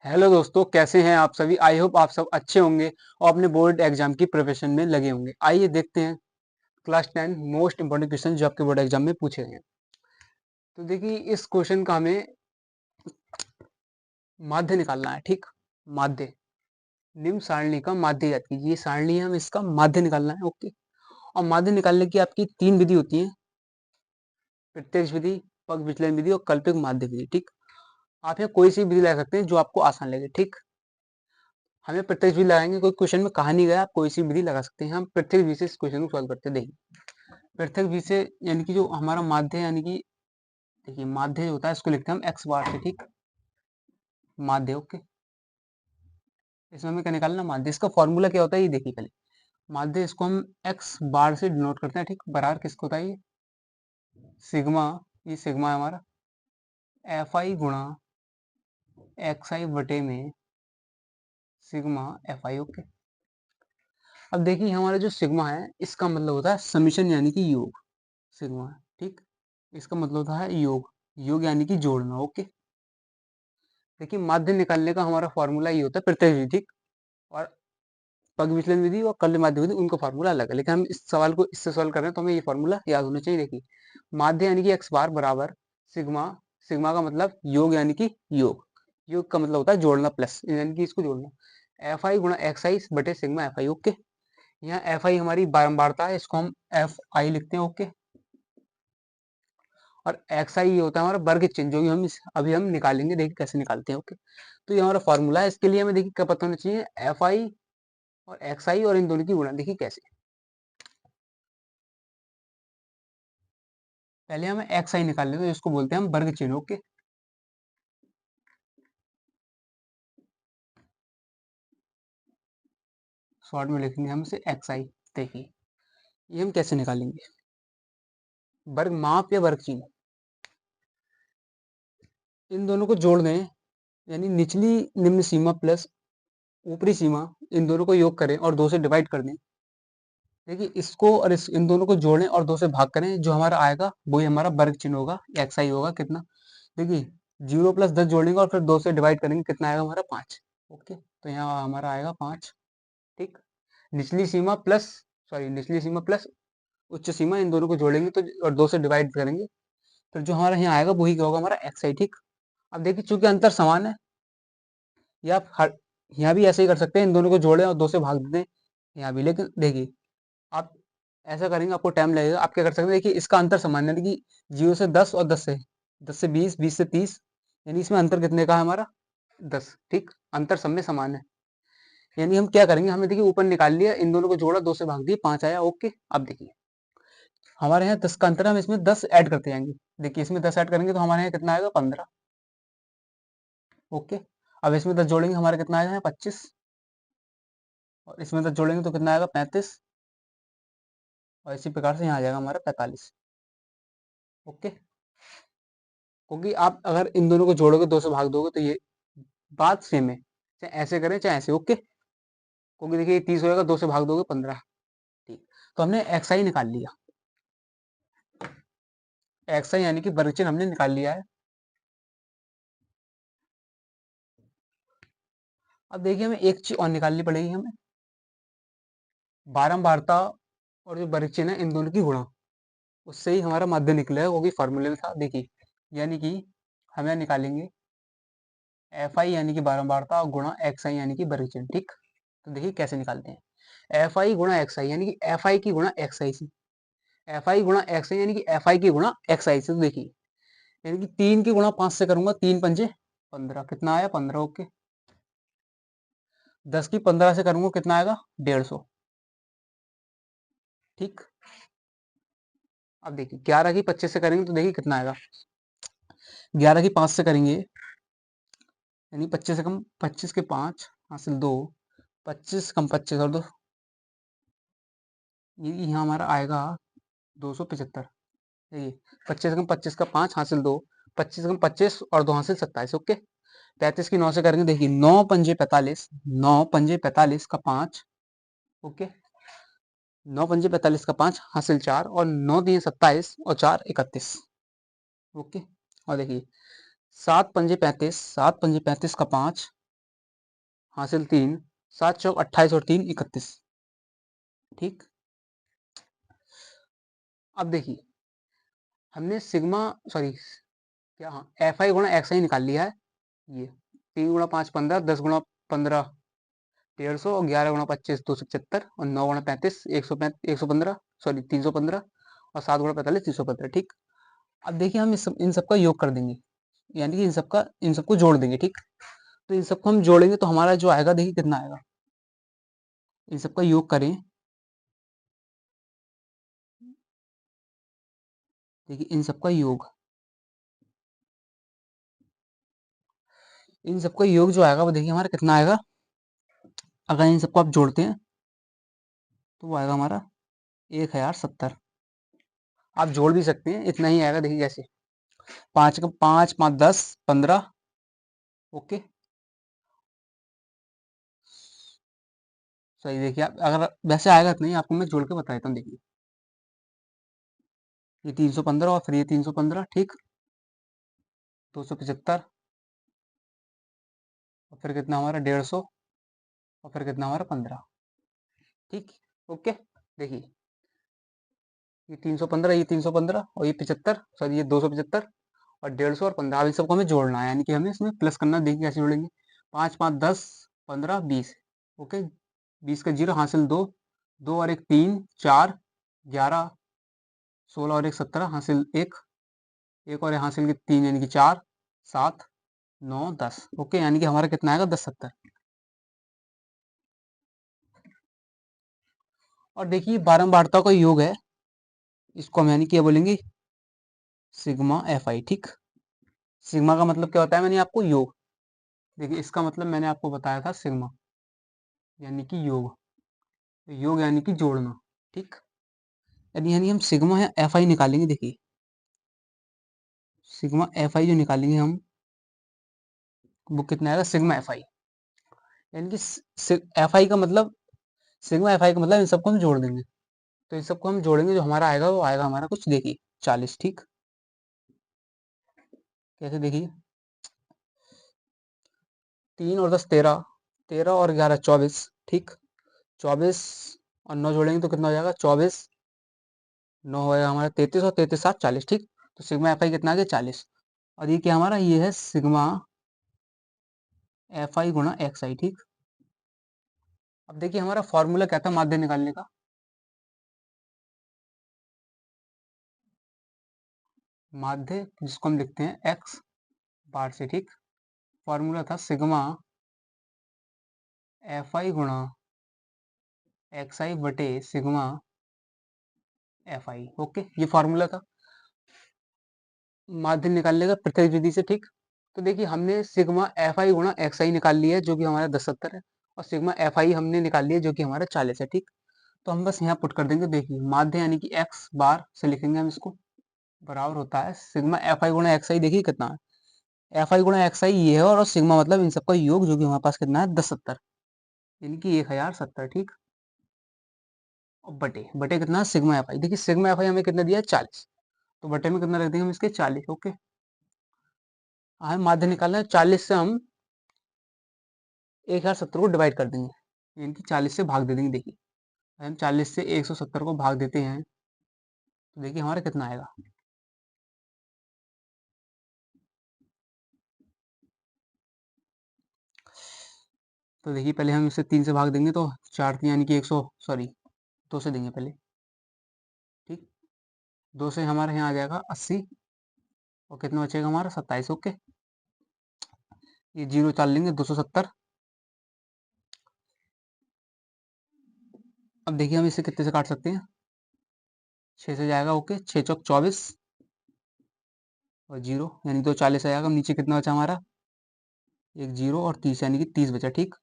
Hello दोस्तों, कैसे हैं आप सभी। आई होप आप सब अच्छे होंगे और अपने बोर्ड एग्जाम की प्रिपरेशन में लगे होंगे। आइए देखते हैं क्लास 10 मोस्ट इंपोर्टेंट क्वेश्चन जो आपके बोर्ड एग्जाम में पूछे गए हैं। तो देखिए, इस क्वेश्चन का हमें माध्य निकालना है। ठीक, माध्य, निम्न सारणी का माध्य याद कीजिए। ये सारणी है, हम इसका माध्य निकालना है। ओके, और माध्य निकालने की आपकी तीन विधि होती है: प्रत्यक्ष विधि, पग विचलन विधि और कल्पित माध्य विधि। ठीक, आप यहाँ कोई सी विधि लगा सकते हैं जो आपको आसान लगे। ठीक, हमें प्रत्यक्ष विधि लगाएंगे, कोई क्वेश्चन में कहा नहीं गया, आप कोई सी विधि लगा सकते हैं। हम प्रत्यक्ष विधि से इस क्वेश्चन को सॉल्व करते हैं। देखिए, प्रत्यक्ष विधि से यानी कि जो हमारा माध्य यानी कि देखिए, माध्य जो होता है इसको लिखते हैं हम एक्स बार से। ठीक, माध्य। ओके, इसमें हमें क्या निकालना, माध्य। इसका फॉर्मूला क्या होता है ये देखिए पहले। माध्य, इसको हम एक्स बार से डिनोट करते हैं। ठीक, बराबर किसको होता है ये सिग्मा। ये सिग्मा है हमारा एफ आई गुणा एक्स आई बटे में सिग्मा एफ आई। ओके, अब देखिए हमारा जो सिग्मा है इसका मतलब होता है समीशन यानी कि योग। सिग्मा, ठीक, इसका मतलब होता है योग। योग यानी कि जोड़ना। ओके, देखिए माध्य निकालने का हमारा फॉर्मूला ये होता है प्रत्यक्ष विधि। ठीक, और पग विचलन विधि और कल्य माध्य विधि उनका फॉर्मूला अलग है, लेकिन हम इस सवाल को इससे सॉल्व कर रहे हैं तो हमें ये फॉर्मूला याद होना चाहिए। देखिए, माध्य यानी कि एक्स बार बराबर सिग्मा। सिग्मा का मतलब योग यानी कि योग। योग का मतलब होता है जोड़ना, प्लस यानी कि इसको जोड़ना। एफ आई गुणा एक्स आई बटे सिग्मा एफ आई। ओके, यहाँ एफ आई हमारी बारंबारता है, इसको हम एफ आई लिखते हैं। ओके, और एक्स आई ये होता है हमारा वर्ग चिन्ह, जो कि हम अभी हम निकालेंगे। देखिए कैसे निकालते हैं। ओके, तो ये हमारा फॉर्मूला है। इसके लिए हमें देखिए क्या पता होना चाहिए, एफ आई और एक्स आई और इन दोनों की गुणा। देखिए कैसे, पहले हमें एक्स आई निकाल लेते हैं, इसको बोलते हैं हम वर्ग चिन्ह। ओके, शॉर्ट में लिखेंगे हम इसे एक्स आई। देखिए, ये हम कैसे निकालेंगे, वर्ग माप या वर्ग चिन्ह, इन दोनों को जोड़ दें, यानी निचली निम्न सीमा प्लस ऊपरी सीमा, इन दोनों को योग करें और दो से डिवाइड कर दें। देखिए, इसको और इन दोनों को जोड़ें और दो से भाग करें, जो हमारा आएगा वही हमारा वर्ग चिन्ह होगा, एक्स आई होगा। कितना, देखिए 0 + 10 जोड़ेंगे और फिर 2 से डिवाइड करेंगे, कितना आएगा हमारा 5। ओके, तो यहाँ हमारा आएगा 5। ठीक, निचली सीमा प्लस, सॉरी निचली सीमा प्लस उच्च सीमा, इन दोनों को जोड़ेंगे तो और 2 से डिवाइड करेंगे, फिर जो हमारा यहाँ आएगा वही क्या होगा, हमारा एक्स आई। ठीक, अब देखिए चूंकि अंतर समान है, या आप यहाँ भी ऐसे ही कर सकते हैं, इन दोनों को जोड़ें और 2 से भाग दें यहाँ भी। लेकिन देखिए, आप ऐसा करेंगे आपको टाइम लगेगा। आप क्या कर सकते हैं, देखिए इसका अंतर समान है, कि 0 से 10 और 10 से 20, 20 से 30, यानी इसमें अंतर कितने का है हमारा 10। ठीक, अंतर सब में समान है, यानी हम क्या करेंगे, हमने देखिए ऊपर निकाल लिया, इन दोनों को जोड़ा, 2 से भाग दिए, 5 आया। ओके, अब देखिए हमारे यहाँ 10 का अंतर है, हम इसमें 10 ऐड करते जाएंगे। देखिए इसमें 10 ऐड करेंगे तो हमारे यहाँ कितना आएगा 15। ओके, अब इसमें 10 जोड़ेंगे, हमारा कितना आएगा 25, और इसमें 10 जोड़ेंगे तो कितना आएगा 35, और इसी प्रकार से यहाँ आ जाएगा हमारा 45। ओके, क्योंकि आप अगर इन दोनों को जोड़ोगे, 2 से भाग दोगे, तो ये बात सेम है, चाहे ऐसे करें चाहे ऐसे। ओके, क्योंकि देखिए 30 होएगा, 2 से भाग दोगे 15। ठीक, तो हमने एक्स आई निकाल लिया। एक्स आई यानी कि वर्ग चिन्ह हमने निकाल लिया है। अब देखिए हमें एक चीज और निकालनी पड़ेगी, हमें बारंबारता और जो वर्ग चिन्ह है इन दोनों की गुणा, उससे ही हमारा माध्य निकलेगा, वो भी फॉर्मूले में था। देखिए, यानी कि हमें निकालेंगे एफ आई यानी कि बारंबारता और गुणा एक्स आई यानी कि वर्ग चिन्ह। ठीक, तो देखिए कैसे निकालते हैं, एफ आई गुणा एक्स आई यानी कि एफ आई की गुणा एक्स आई से, एफ आई गुणा एक्स आई यानी कि एफ आई की गुणा एक्स आई से। तो देखिए, यानी कि 3 की गुणा 5 से करूंगा, 3 पंजे 15, कितना आया 15। ओके, 10 की 15 से करूंगा, कितना आएगा 150। ठीक, अब देखिए 11 की 25 से करेंगे तो देखिए कितना आएगा, 11 की 5 से करेंगे, यानी 25 से कम 25 के 5 हासिल 2, 25 कम 25 और 2, ये यहाँ हमारा आएगा 275। देखिए 25 से कम 25 का 5 हासिल 2, 25 से कम 25 और 2 हासिल 27। ओके, 33 की 9 से करेंगे, देखिए 9 पंजे 45, 9 पंजे 45 का 5। ओके, 9 पंजे 45 का 5 हासिल 4, और 9 दिए 27 और 4 31। ओके, और देखिए 7 पंजे 35, 7 पंजे 35 का 5, हासिल 3, 7 चौक 28 और 3 31। ठीक, अब देखिए हमने सिग्मा सॉरी क्या, हाँ एफ आई गुणा एक्स आई निकाल लिया है। ये 3 गुणा 5 15, 10 गुणा 15 150 और 11 गुणा 25 275 और 9 गुणा 35 115, सॉरी 315 और 7 गुणा 45 315। ठीक, अब देखिए हम इन सबका योग कर देंगे, यानी कि इन सबको जोड़ देंगे। ठीक, तो इन सबको हम जोड़ेंगे तो हमारा जो आएगा देखिए कितना आएगा। इन सबका योग करें, देखिए इन सबका योग जो आएगा वो देखिए हमारा कितना आएगा। अगर इन सबको आप जोड़ते हैं तो वो आएगा हमारा 1070। आप जोड़ भी सकते हैं, इतना ही आएगा। देखिए कैसे, 5 का 5 5 10 15। ओके, सही। देखिए आप अगर वैसे आएगा तो नहीं, आपको मैं जोड़ के बता देता हूँ। देखिए ये 315 और फिर ये 315। ठीक, 275 और फिर कितना हमारा 150 और फिर कितना हमारा 15। ठीक, ओके। देखिए ये 315, ये 315 और ये 75, सॉरी ये 275 और 150 और 15। अब इन सबको हमें जोड़ना है, यानी कि हमें इसमें प्लस करना। देखिए कैसे जोड़ेंगे, 5 5 10 15 20। ओके, 20 का जीरो हासिल 2, 2 और 1 3 4 11 16 और 1 17 हासिल 1, 1 और 1 हासिल के 3 यानी कि 4 7 9 10। ओके, यानी कि हमारा कितना आएगा 1070। और देखिए बारंबारता का योग है, इसको हम यानी कि क्या बोलेंगे, सिग्मा एफ आई। ठीक, सिग्मा का मतलब क्या होता है, मैंने आपको योग, देखिए इसका मतलब मैंने आपको बताया था सिग्मा यानी कि योग, तो योग यानी कि जोड़ना। ठीक, यानी हम सिग्मा या एफ आई निकालेंगे। देखिए सिग्मा एफ आई जो निकालेंगे हम, वो कितना आएगा सिग्मा एफ आई, यानी कि एफ आई का मतलब, सिग्मा एफ आई का मतलब इन सबको हम जोड़ देंगे। तो इन सबको हम जोड़ेंगे, जो हमारा आएगा वो आएगा हमारा कुछ, देखिए 40। ठीक, कैसे देखिए, 3 और 10 13, 13 और 11 24। ठीक, 24 और 9 जोड़ेंगे तो कितना हो जाएगा 24, 9 होएगा हमारा 33 और 33 7 40। ठीक, तो सिग्मा एफ आई कितना आ गया 40। और ये क्या हमारा, ये है सिग्मा एफ आई गुणा एक्स आई। ठीक, अब देखिए हमारा फॉर्मूला क्या था माध्य निकालने का, माध्य जिसको हम लिखते हैं एक्स बार से। ठीक, फॉर्मूला था सिग्मा एफ आई गुणा एक्स आई बटे सिग्मा एफ आई। ओके, ये फॉर्मूला था माध्य निकालने का प्रत्यक्ष विधि से। ठीक, तो देखिए हमने सिग्मा एफ आई गुणा एक्स आई निकाल लिया है, जो कि हमारा 1070 है, और सिग्मा एफ आई हमने निकाल लिया जो कि हमारा 40 है। ठीक, तो हम बस यहाँ पुट कर देंगे। देखिए माध्य यानी कि एक्स बार से लिखेंगे हम इसको, बराबर होता है सिग्मा एफ आई गुणा एक्स आई। देखिए कितना है, एफ आई गुणा एक्स आई ये है, और सिग्मा मतलब इन सबका योग, जो कि हमारे पास कितना है 1070, यानी कि 1070। ठीक, और बटे बटे कितना है सिग्मा एफ आई। देखिए सिग्मा एफ आई हमें कितना दिया है 40, तो बटे में कितना रख देंगे हम इसके 40। ओके, हमें माध्य निकालना है, 40 से हम 1070 को डिवाइड कर देंगे, यानी कि 40 से भाग दे देंगे। देखिए हम 40 से 170 को भाग देते हैं तो देखिए हमारा कितना आएगा। तो देखिए पहले हम इसे 3 से भाग देंगे तो 4 3 यानी कि 100, सॉरी 2 से देंगे पहले। ठीक, 2 से हमारे यहाँ आ जाएगा 80 और कितना बचेगा हमारा 27। ओके, ये जीरो चाल लेंगे 270। अब देखिए हम इसे कितने से काट सकते हैं, 6 से जाएगा। ओके, 6 चौक 24 और जीरो यानी 240 आएगा। नीचे कितना बचा हमारा, एक जीरो और 30 यानी कि 30 बचा। ठीक,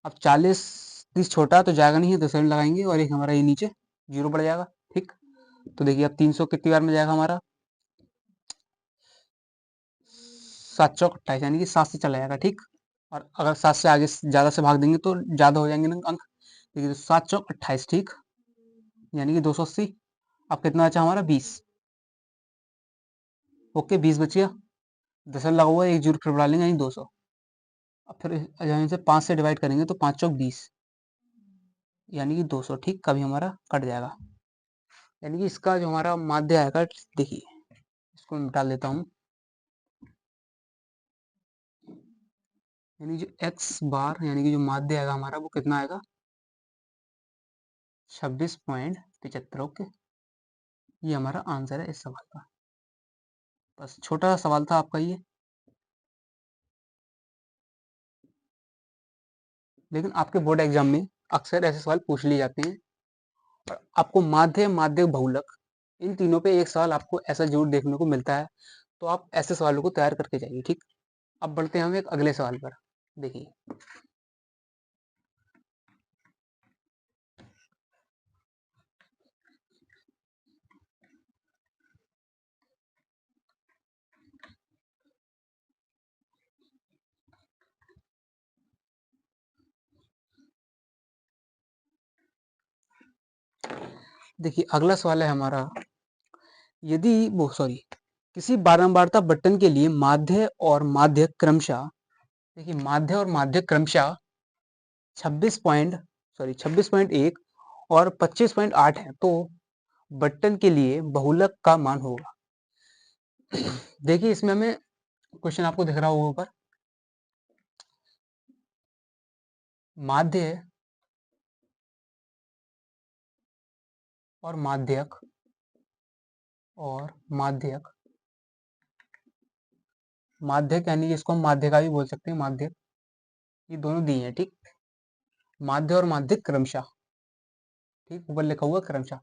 अब 40 30 छोटा तो जाएगा नहीं है, 10 लगाएंगे और एक हमारा ये नीचे जीरो बढ़ जाएगा। ठीक, तो देखिए अब 300 कितनी बार में जाएगा हमारा, 7 चौक 28 यानी कि 7 से चला जाएगा। ठीक, और अगर 7 से आगे ज़्यादा से भाग देंगे तो ज़्यादा हो जाएंगे ना अंक। देखिए तो 7 चौक 28। ठीक, यानी कि 280। अब कितना बचा हमारा 20। ओके, 20 बच गया, 10 लगा हुआ है, एक जीरो फिर बढ़ा लेंगे यानी 200। अब फिर यहाँ से 5 से डिवाइड करेंगे तो 5 चौक 20, यानी कि 200, ठीक। कभी हमारा कट जाएगा, यानी कि इसका जो हमारा माध्य आएगा, देखिए इसको मिटा लेता हूँ, यानी जो x बार यानी कि जो माध्य आएगा हमारा वो कितना आएगा, 26.75। ओके, ये हमारा आंसर है इस सवाल का। बस छोटा सा सवाल था आपका ये, लेकिन आपके बोर्ड एग्जाम में अक्सर ऐसे सवाल पूछ लिए जाते हैं। और आपको माध्य, माध्य बहुलक, इन तीनों पे एक सवाल आपको ऐसा जरूर देखने को मिलता है, तो आप ऐसे सवालों को तैयार करके जाइए, ठीक। अब बढ़ते हैं हम एक अगले सवाल पर। देखिए देखिए अगला सवाल है हमारा, यदि वो सॉरी किसी बारंबारता बटन के लिए माध्य और माध्य क्रमशः, देखिए माध्य और माध्य क्रमशः 26.1 और 25.8 है, तो बटन के लिए बहुलक का मान होगा। देखिए इसमें हमें क्वेश्चन आपको दिख रहा होगा ऊपर, माध्य और माध्यक और माध्यक, माध्यक यानी इसको हम माध्यिका भी बोल सकते हैं, माध्यक, ये दोनों दिए हैं, ठीक। माध्य और माध्यक क्रमशः, ठीक, ऊपर लिखा हुआ क्रमशः,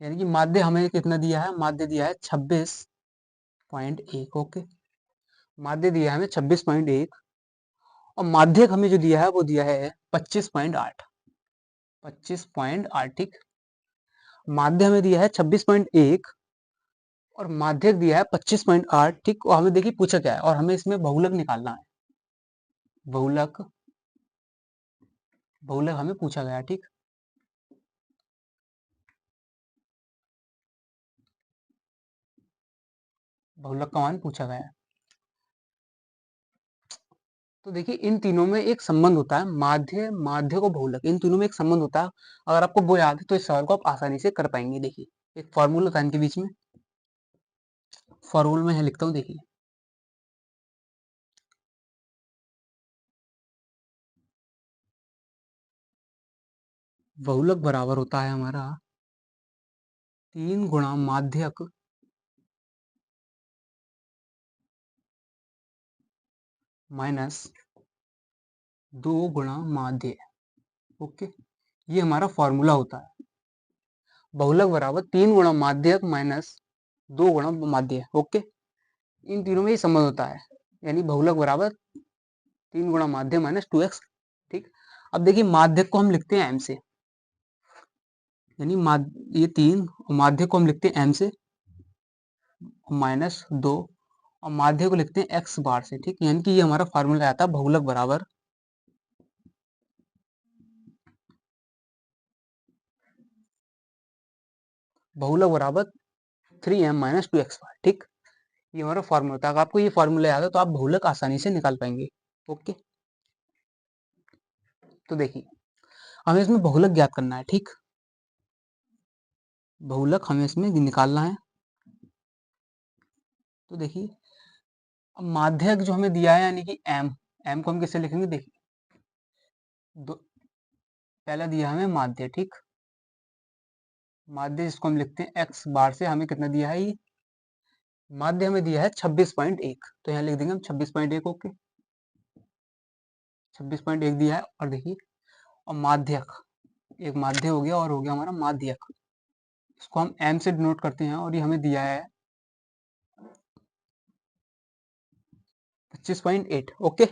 यानी कि माध्य हमें कितना दिया है, माध्य दिया है 26.1। ओके, माध्य दिया है हमें 26.1, और माध्यक हमें जो दिया है वो दिया है 25.8, 25.8, ठीक। माध्य हमें दिया है 26.1 और माध्यक दिया है 25.8, ठीक। और हमें देखिए पूछा क्या है, और हमें इसमें बहुलक निकालना है, बहुलक, बहुलक हमें पूछा गया, ठीक। बहुलक का मान पूछा गया है। तो देखिए इन तीनों में एक संबंध होता है, माध्य, माध्य को बहुलक, इन तीनों में एक संबंध होता है। अगर आपको वो याद है तो इस सवाल को आप आसानी से कर पाएंगे। देखिए एक फॉर्मूला था इनके बीच में, फॉर्मूला में है लिखता हूँ, देखिए बहुलक बराबर होता है हमारा 3 गुणा माध्यक माइनस 2 गुणा माध्य। ओके, ये हमारा फॉर्मूला होता है, बहुलक बराबर 3 गुणा माध्यक माइनस 2 गुणा माध्य। ओके, इन तीनों में ही संबंध होता है, यानी बहुलक बराबर 3 गुणा माध्य माइनस 2x, ठीक। अब देखिए माध्यक को हम लिखते हैं m से, यानी ये 3, माध्य को हम लिखते हैं m से, माइनस 2, और माध्य को लिखते हैं x बार से, ठीक। यानी कि ये हमारा फार्मूला आता है बहुलक बराबर बहुलक बराबर 3m माइनस 2x बार, ठीक। ये हमारा फार्मूला था। अगर आपको ये फार्मूला याद है तो आप बहुलक आसानी से निकाल पाएंगे। ओके, तो देखिए हमें इसमें बहुलक ज्ञात करना है, ठीक। बहुलक हमें इसमें निकालना है। तो देखिए अब माध्यक जो हमें दिया है यानी कि m, m को हम किससे लिखेंगे, देखिए पहला दिया हमें माध्य, ठीक। माध्य जिसको हम लिखते हैं x बार से, हमें कितना दिया है, ये माध्य हमें दिया है 26.1, तो यहाँ लिख देंगे हम 26.1। ओके, 26.1 दिया है। और देखिए और माध्यक, एक माध्य हो गया और हो गया हमारा माध्यक, इसको हम m से डिनोट करते हैं, और ये हमें दिया है 25.8। ओके,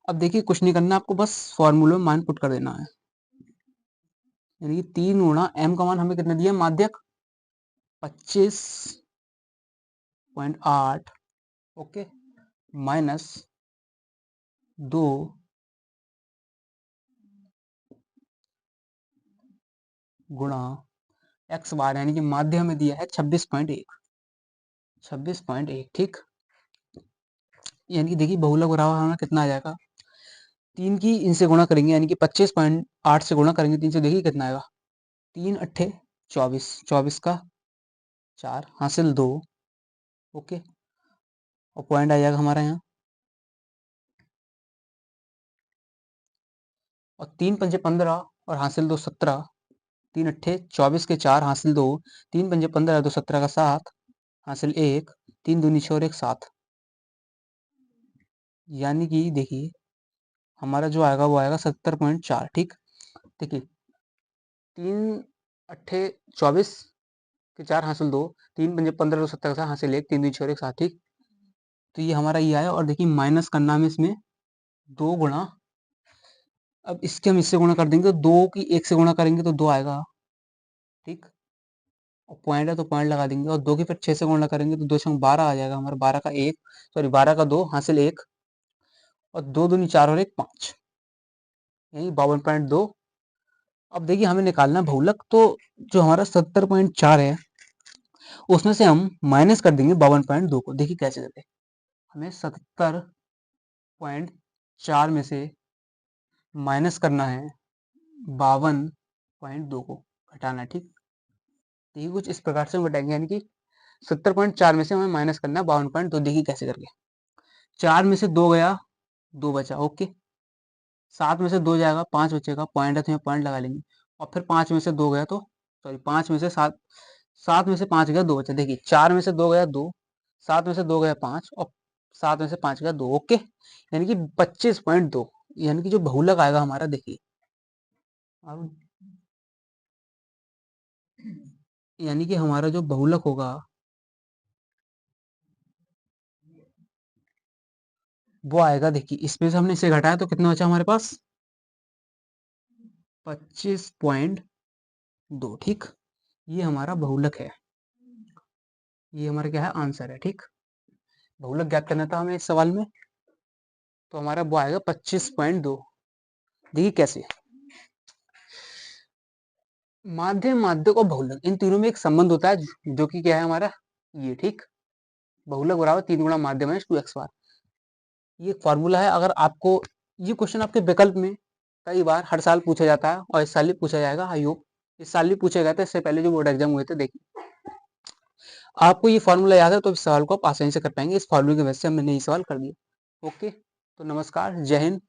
अब देखिए कुछ नहीं करना आपको, बस फॉर्मूले में मान पुट कर देना है, यानी कि 3 गुणा m का मान हमें कितना दिया, माध्यक 25.8, ओके, माइनस 2 गुणा x बार, यानी कि माध्य हमें दिया है 26.1, 26.1, ठीक। यानी कि देखिए बहुलक बराबर हमारा कितना आ जाएगा, 3 की इनसे गुणा करेंगे यानी कि 25.8 से गुणा करेंगे 3 से, देखिए कितना आएगा, 3 अट्ठे 24, 24 का 4 हासिल 2, ओके, और पॉइंट आ जाएगा हमारा यहाँ, और 3 पंजे 15 और हासिल 2 17, 3 अट्ठे 24 के 4 हासिल 2, 3 पंजे 15 2 17 का 7 हासिल 1, 3 दूनी 6 और 1 7, यानी कि देखिए हमारा जो आएगा वो आएगा 70.4, ठीक। देखिए 3 अट्ठे 24 के 4 हासिल 2, 3 पंजे 15 2 17 का 7 हासिल 1, 3 दूनी 6 और 1 7, ठीक। तो ये हमारा ये आया, और देखिए माइनस करना है इसमें 2 गुणा, अब इसके हम इससे गुणा कर देंगे तो 2 की 1 से गुणा करेंगे तो 2 आएगा, ठीक। और पॉइंट है तो पॉइंट लगा देंगे, और 2 की फिर 6 से गुणा करेंगे तो 2 से 12 आ जाएगा हमारा, 12 का 1 सॉरी 12 का 2 हासिल 1, और 2 दूनी 4 और 1 5, यही 52.2। अब देखिए हमें निकालना है बहुलक, तो जो हमारा 70.4 है उसमें से हम माइनस कर देंगे 52.2 को, देखिए कैसे करते हैं। हमें 70.4 में से माइनस करना है 52.2 को, घटाना है, ठीक। देखिए कुछ इस प्रकार से हम घटाएंगे, यानी कि 70.4 में से हमें माइनस करना है 52.2, देखिए कैसे करके। 4 में से 2 गया, 2 बचा, ओके। 7 में से 2 जाएगा, 5 बचेगा, पॉइंट है तो यहाँ पॉइंट लगा लेंगे, और फिर 5 में से 2 गया तो सॉरी 5 में से 7, 7 में से 5 गया 2 बचा, देखिए 4 में से 2 गया 2, 7 में से 2 गया 5, और 7 में से 5 गया 2, ओके, यानी कि 25.2, यानी कि जो बहुलक आएगा हमारा, देखिए अब यानी कि हमारा जो बहुलक होगा वो आएगा, देखिए इसमें से हमने इसे घटाया तो कितना बचा हमारे पास, 25.2, ठीक। ये हमारा बहुलक है, ये हमारा क्या है, आंसर है, ठीक। बहुलक ज्ञात करना था हमें इस सवाल में, तो हमारा वो आएगा 25.2। देखिए कैसे, माध्य माध्यक और बहुलक इन तीनों में एक संबंध होता है, जो कि क्या है हमारा ये, ठीक। बहुलक बराबर 3 गुणा माध्य माइनस 2x बार, ये एक फॉर्मूला है। अगर आपको ये क्वेश्चन आपके विकल्प में कई बार हर साल पूछा जाता है, और इस साल भी पूछा जाएगा, आई होप इस साल भी पूछा गया था, इससे पहले जो बोर्ड एग्जाम हुए थे, देखिए आपको ये फॉर्मूला याद है तो इस सवाल को आप आसानी से कर पाएंगे, इस फॉर्मूले की वजह से हमने ये सवाल कर दिया, ओके। तो नमस्कार, जय हिंद।